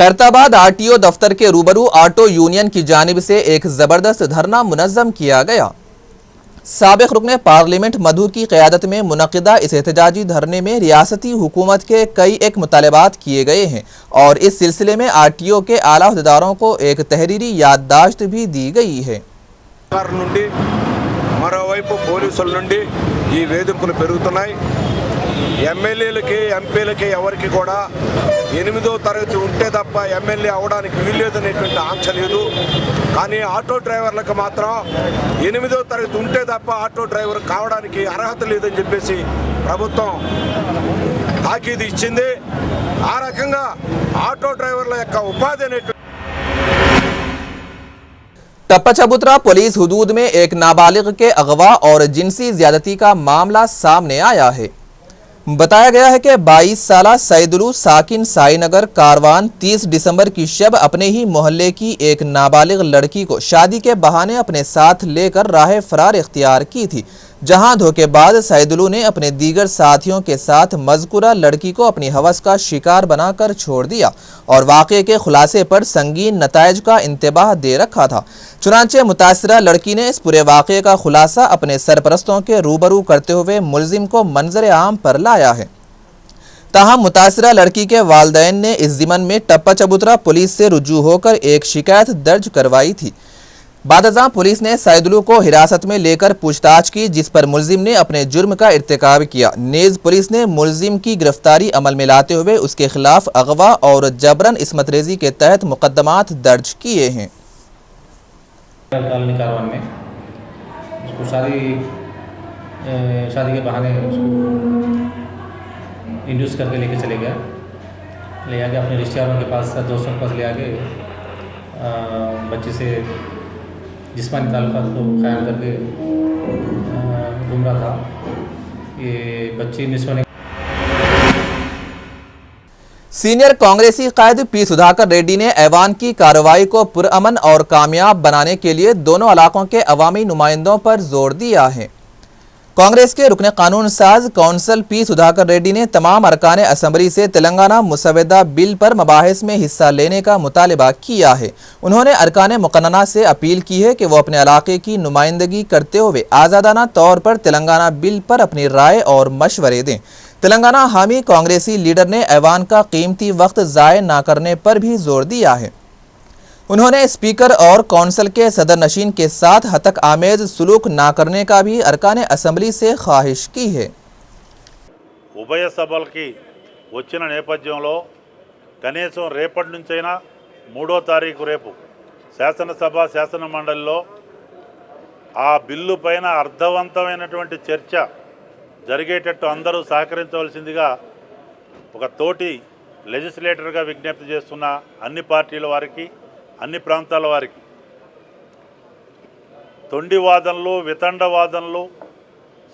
Khairatabad RTO दफ्तर के रूबरू ऑटो यूनियन की जानिब से एक जबरदस्त धरना मुनज़्ज़म किया गया। साबिक़ रुकने पार्लियामेंट मधु की क़यादत में मुनक़िदा इस एहतजाजी धरने में रियासती हुकूमत के कई एक मुतालबात किए गए हैं और इस सिलसिले में आरटीओ के आला अहदेदारों को एक तहरीरी याददाश्त भी दी गई है। మరోవైపు పోలీసుల నుండి ఈ వేధింపులు పెరుగుతున్నాయి। ఎమ్మెల్యేలకి ఎంపీలకి ఎవరికి కూడా 8వ తరగతి ఉంటే తప్ప ఎమ్మెల్యే అవడానికి వీల్లేదనేటువంటి ఆంక్ష లేదు। కానీ ఆటో డ్రైవర్లకు మాత్రం 8వ తరగతి ఉంటే తప్ప ఆటో డ్రైవర్ కావడానికి అర్హత లేదని చెప్పేసి ప్రభుత్వం తాకీదు ఇచ్చింది। ఆ రకంగా ఆటో డ్రైవర్ల యొక్క ఉపాధి అనేటువంటి टप्पा चबूतरा पुलिस हुदूद में एक नाबालिग के अगवा और जिनसी ज्यादती का मामला सामने आया है। बताया गया है कि 22 साला सैदुलू साकिन साईनगर कारवान 30 दिसंबर की शब अपने ही मोहल्ले की एक नाबालिग लड़की को शादी के बहाने अपने साथ लेकर राह फरार इख्तियार की थी, जहां धोखेबाज सैदुलू ने अपने दीगर साथियों के साथ मज़कूरा लड़की को अपनी हवस का शिकार बनाकर छोड़ दिया और वाक़े के खुलासे पर संगीन नताइज का इंतबाह दे रखा था। चुनांचे मुतासिरा लड़की ने इस पूरे वाक़े का खुलासा अपने सरपरस्तों के रूबरू करते हुए मुलजिम को मंजर आम पर लाया है। ताहम मुतासिरा लड़की के वालिदैन ने इस ज़िमन में टप्पा चबूतरा पुलिस से रुजू होकर एक शिकायत दर्ज करवाई थी। बादज़ां पुलिस ने सैदुलू को हिरासत में लेकर पूछताछ की, जिस पर मुलजिम ने अपने जुर्म का इर्तिकाब किया। नेज़ पुलिस ने मुलजिम की गिरफ्तारी अमल में लाते हुए उसके खिलाफ अगवा और जबरन इस्मत रेजी के तहत मुकदमात दर्ज किए हैं। कारवान में उसको शादी के बहाने उसको इंड्यूस करके लेके चले गया, ले आके अपने रिश्तेदारों के पास दोस्तों के पास ले आके बच्चे से जिस्मानी ताल्लुकात को कायम करके घूम रहा था। ये बच्ची मिस होने सीनियर कांग्रेसी कायद पी सुधाकर रेड्डी ने ऐवान की कार्रवाई को पुरअमन और कामयाब बनाने के लिए दोनों इलाकों के अवामी नुमाइंदों पर जोर दिया है। कांग्रेस के रुकने कानून साज कौंसल पी सुधाकर रेड्डी ने तमाम अरकान असम्बली से तेलंगाना मुसवदा बिल पर मबाहिस में हिस्सा लेने का मुतालबा किया है। उन्होंने अरकान मुकन्नना से अपील की है कि वो अपने इलाके की नुमाइंदगी करते हुए आज़ादाना तौर पर तेलंगाना बिल पर अपनी राय और मशवरे दें। तेलंगाना हामी कांग्रेसी लीडर ने ऐवान का कीमती वक्त ज़ाय न करने पर भी जोर दिया है। उन्होंने स्पीकर और कौंसल के सदर नशीन के साथ हतक आमेज सलूक न करने का भी अरकान असम्बली से ख्वाहिश की है। ఉభయ సభలకి వచ్చిన నేపథ్యంలో కనీసం రేపటి నుంచైనా 3వ తారీఖు రేపు శాసనసభ శాసన మండలిలో ఆ బిల్లు పైన అర్థవంతమైనటువంటి చర్చ జరిగేటట్టు అందరూ సహకరించవలసిందిగా ఒక తోటి లెజిస్లేటర్గా విజ్ఞప్తి చేస్తున్న అన్ని పార్టీల వారికి అన్ని ప్రాంతాల వారికి తొండి వాదనలు వితండ వాదనలు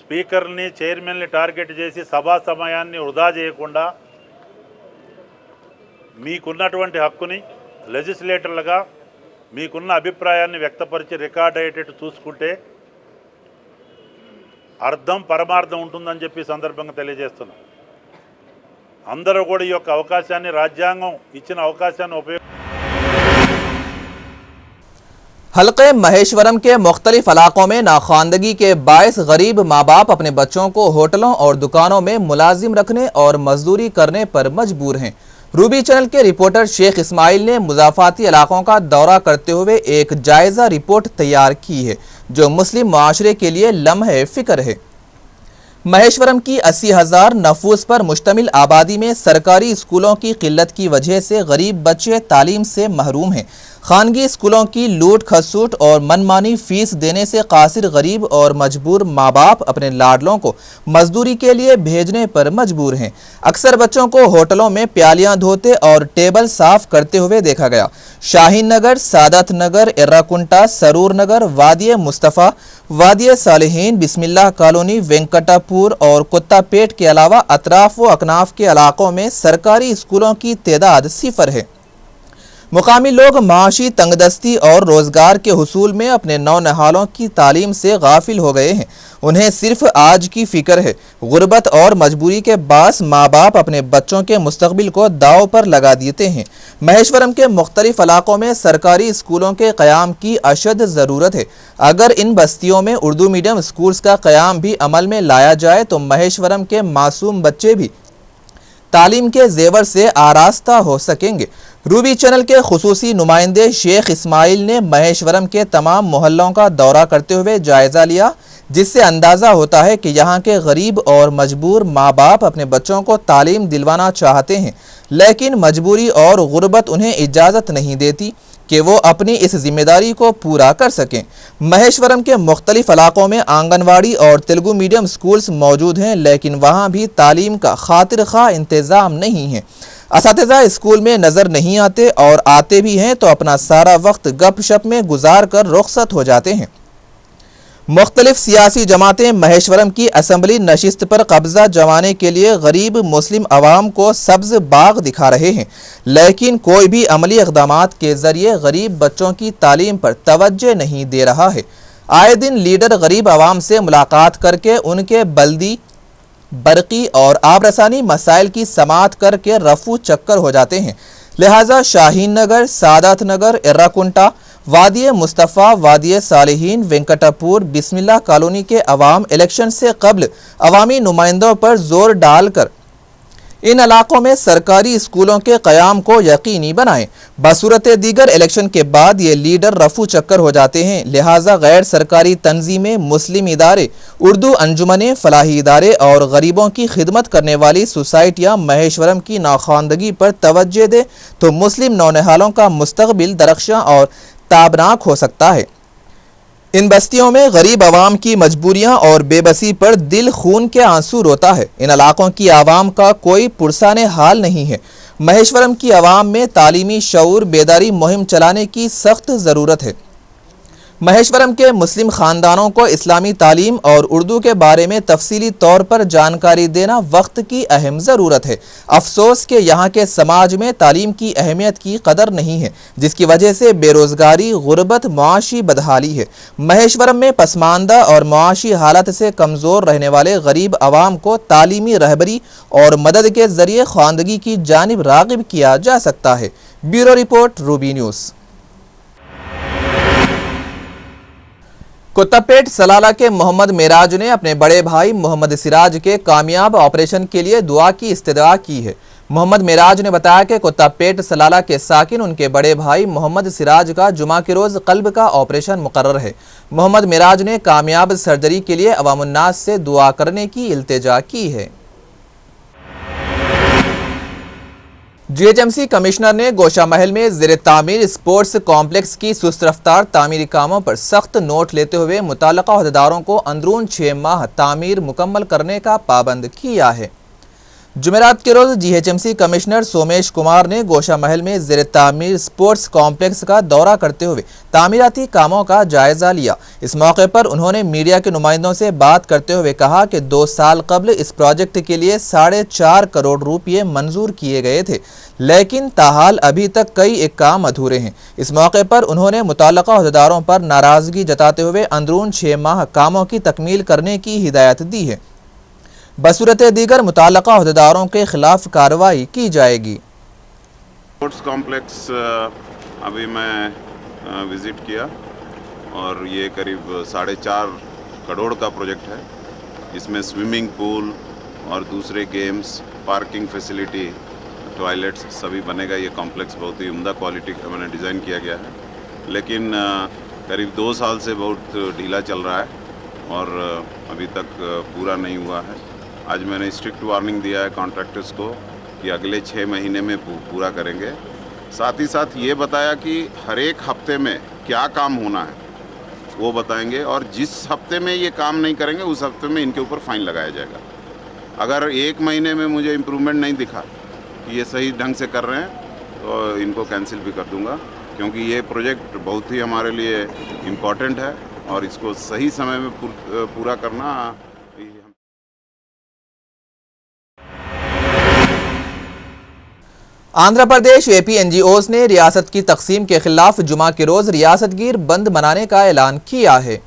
స్పీకర్ని చైర్మన్ని టార్గెట్ చేసి సభా సమయాన్ని వృధా చేయకుండా మీకున్నటువంటి హక్కుని లెజిస్లేటర్లుగా మీకున్న అభిప్రాయాన్ని వ్యక్తపరిచి రికార్డ్ అయ్యేటట్టు చూసుకుంటే అర్థం పరమార్థం ఉంటుందని చెప్పి సందర్భంగా తెలియజేస్తున్నాం। అందరూ కూడా ఈ యొక్క అవకాశాన్ని రాజ్యాంగం ఇచ్చిన అవకాశాన్ని ఉపయోగ हल्के महेश्वरम के मुख्तलिफ इलाकों में नाखानदगी के बायस गरीब माँ बाप अपने बच्चों को होटलों और दुकानों में मुलाजिम रखने और मजदूरी करने पर मजबूर हैं। रूबी चैनल के रिपोर्टर शेख इस्माइल ने मुजाफाती इलाकों का दौरा करते हुए एक जायजा रिपोर्ट तैयार की है, जो मुस्लिम माशरे के लिए लम्हे फिक्र है। महेश्वरम की 80,000 नफूस पर मुश्तमिल आबादी में सरकारी स्कूलों की किल्लत की वजह से गरीब बच्चे तालीम से महरूम हैं। खानगी स्कूलों की लूट खसूट और मनमानी फीस देने से कासिर गरीब और मजबूर माँ बाप अपने लाडलों को मजदूरी के लिए भेजने पर मजबूर हैं। अक्सर बच्चों को होटलों में प्यालियाँ धोते और टेबल साफ करते हुए देखा गया। शाहीन नगर, सादत नगर, एर्राकुंटा, सरूर नगर, वादिय मुस्तफ़ा, वादिय सालिहीन, बिस्मिल्लाह कॉलोनी, वेंकटापुर और कुत्तापेट के अलावा अतराफ व अकनाफ के इलाकों में सरकारी स्कूलों की तादाद 0 है। मुकामी लोग माशी तंगदस्ती और रोजगार के हुसूल में अपने नौनिहालों की तालीम से गाफिल हो गए हैं। उन्हें सिर्फ आज की फिक्र है। गुर्बत और मजबूरी के बास माँ बाप अपने बच्चों के मुस्तकबिल को दाव पर लगा देते हैं। महेश्वरम के मुख्तलिफ इलाकों में सरकारी स्कूलों के क़याम की अशद ज़रूरत है। अगर इन बस्तियों में उर्दू मीडियम स्कूल्स का क़याम भी अमल में लाया जाए तो महेश्वरम के मासूम बच्चे भी तालीम के जेवर से आरास्ता हो सकेंगे। रूबी चैनल के खुसूसी नुमाइंदे शेख इस्माइल ने महेश्वरम के तमाम मोहल्लों का दौरा करते हुए जायजा लिया, जिससे अंदाज़ा होता है कि यहाँ के गरीब और मजबूर माँ बाप अपने बच्चों को तालीम दिलवाना चाहते हैं, लेकिन मजबूरी और गुर्बत उन्हें इजाज़त नहीं देती कि वो अपनी इस जिम्मेदारी को पूरा कर सकें। महेश्वरम के मुख्तलिफ इलाकों में आंगनवाड़ी और तेलुगु मीडियम स्कूल्स मौजूद हैं, लेकिन वहाँ भी तालीम का खातिर खा इंतज़ाम नहीं है। असातिज़ा स्कूल में नज़र नहीं आते और आते भी हैं तो अपना सारा वक्त गपशप में गुजार कर रुखसत हो जाते हैं। मुख्तलिफ सियासी जमातें महेश्वरम की असम्बली नशिस्त पर कब्जा जमाने के लिए गरीब मुस्लिम अवाम को सब्ज बाग दिखा रहे हैं, लेकिन कोई भी अमली इक़दामात के ज़रिए गरीब बच्चों की तालीम पर तवज्जो नहीं दे रहा है। आए दिन लीडर गरीब अवाम से मुलाकात करके उनके बल्दी, बरकी और आबरसानी मसाइल की समाअत करके रफू चक्कर हो जाते हैं। लिहाजा शाहीन नगर, सादात नगर, एर्राकुंटा, वादिय मुस्तफ़ा, वादिय सालिहीन, वेंकटापुर, बिस्मिल्लाह कॉलोनी के अवाम इलेक्शन से कबल अवामी नुमाइंदों पर जोर डालकर इन इलाकों में सरकारी स्कूलों के क़याम को यकीनी बनाएं। बसूरत दीगर इलेक्शन के बाद ये लीडर रफू चक्कर हो जाते हैं। लिहाजा गैर सरकारी तंजीमें, मुस्लिम इदारे, उर्दू अंजुमनें, फलाही इदारे और गरीबों की खिदमत करने वाली सोसाइटियाँ महेश्वरम की नाखानदगी पर तवज्जो दे तो मुस्लिम नौनिहालों का मुस्तकबिल दरख्शां और ताबनाक हो सकता है। इन बस्तियों में गरीब आवाम की मजबूरियां और बेबसी पर दिल खून के आंसू रोता है। इन इलाकों की आवाम का कोई पुरसाने हाल नहीं है। महेश्वरम की आवाम में तालीमी शऊर बेदारी मुहिम चलाने की सख्त ज़रूरत है। महेश्वरम के मुस्लिम ख़ानदानों को इस्लामी तालीम और उर्दू के बारे में तफसीली तौर पर जानकारी देना वक्त की अहम ज़रूरत है। अफसोस कि यहाँ के समाज में तालीम की अहमियत की कदर नहीं है, जिसकी वजह से बेरोज़गारी, गुर्बत, मुआशी बदहाली है। महेश्वरम में पसमानदा और मुआशी हालत से कमज़ोर रहने वाले गरीब आवाम को तालीमी रहबरी और मदद के ज़रिए ख़वानदगी की जानिब राग़िब किया जा सकता है। Bureau report, Ruby News. कुत्तापेट सलाला के मोहम्मद मेराज ने अपने बड़े भाई मोहम्मद सिराज के कामयाब ऑपरेशन के लिए दुआ की इस्तदा की है। मोहम्मद मेराज ने बताया कि कुत्तापेट सलाला के साकिन उनके बड़े भाई मोहम्मद सिराज का जुमा के रोज़ कल्ब का ऑपरेशन मुकर्रर है। मोहम्मद मेराज ने कामयाब सर्जरी के लिए अवामुन्नास से दुआ करने की इल्तिजा की है। GHMC कमिश्नर ने गोशा महल में ज़ेर तामीर स्पोर्ट्स कॉम्प्लेक्स की सुस्त रफ्तार तामीरी कामों पर सख्त नोट लेते हुए मुताल्लिका अहदेदारों को अंदरून 6 माह तामीर मुकम्मल करने का पाबंद किया है। जुमेरात के रोज़ GHMC कमिश्नर सोमेश कुमार ने गोशा महल में ज़ेर तामीर स्पोर्ट्स कॉम्प्लेक्स का दौरा करते हुए तामीराती कामों का जायज़ा लिया। इस मौके पर उन्होंने मीडिया के नुमाइंदों से बात करते हुए कहा कि 2 साल कबल इस प्रोजेक्ट के लिए 4.5 करोड़ रुपये मंजूर किए गए थे, लेकिन ताहाल अभी तक कई एक काम अधूरे हैं। इस मौके पर उन्होंने मुताल्लिका अहदेदारों पर नाराज़गी जताते हुए अंदरून 6 माह कामों की तकमील करने की हिदायत दी है। बसूरत दीगर मुताल्लिका अहदेदारों के खिलाफ कार्रवाई की जाएगी। स्पोर्ट्स कॉम्प्लेक्स अभी मैं विज़िट किया और ये करीब 4.5 करोड़ का प्रोजेक्ट है। इसमें स्विमिंग पूल और दूसरे गेम्स, पार्किंग फैसिलिटी, टॉयलेट्स सभी बनेगा। ये कॉम्प्लेक्स बहुत ही उम्दा क्वालिटी का मैंने डिज़ाइन किया गया है, लेकिन करीब 2 साल से बहुत ढीला चल रहा है और अभी तक पूरा नहीं हुआ है। आज मैंने स्ट्रिक्ट वार्निंग दिया है कॉन्ट्रैक्टर्स को कि अगले 6 महीने में पूरा करेंगे। साथ ही साथ ये बताया कि हर एक हफ्ते में क्या काम होना है वो बताएंगे और जिस हफ्ते में ये काम नहीं करेंगे उस हफ्ते में इनके ऊपर फ़ाइन लगाया जाएगा। अगर 1 महीने में मुझे इम्प्रूवमेंट नहीं दिखा कि ये सही ढंग से कर रहे हैं तो इनको कैंसिल भी कर दूंगा, क्योंकि ये प्रोजेक्ट बहुत ही हमारे लिए इम्पॉर्टेंट है और इसको सही समय में पूरा करना। आंध्र प्रदेश एपी एनजीओज ने रियासत की तकसीम के खिलाफ जुमा के रोज रियासतगीर बंद मनाने का ऐलान किया है।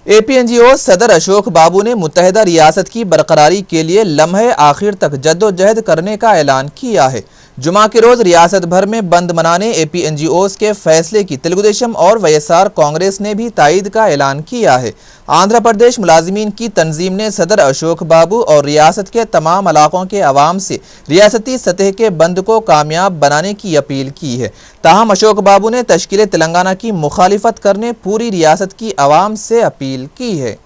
एपी एनजीओज सदर अशोक बाबू ने मुत्तहिदा रियासत की बरकरारी के लिए लम्हे आखिर तक जद्दोजहद करने का ऐलान किया है। जुमा के रोज रियासत भर में बंद मनाने एपी एनजीओज के फैसले की तेलुगुदेशम और वाईएसआर कांग्रेस ने भी तायद का ऐलान किया है। आंध्र प्रदेश मुलाजिमीन की तंजीम ने सदर अशोक बाबू और रियासत के तमाम इलाकों के अवाम से रियासती सतह के बंद को कामयाब बनाने की अपील की है। ताहम अशोक बाबू ने तश्कील तेलंगाना की मुखालिफत करने पूरी रियासत की अवाम से अपील की है।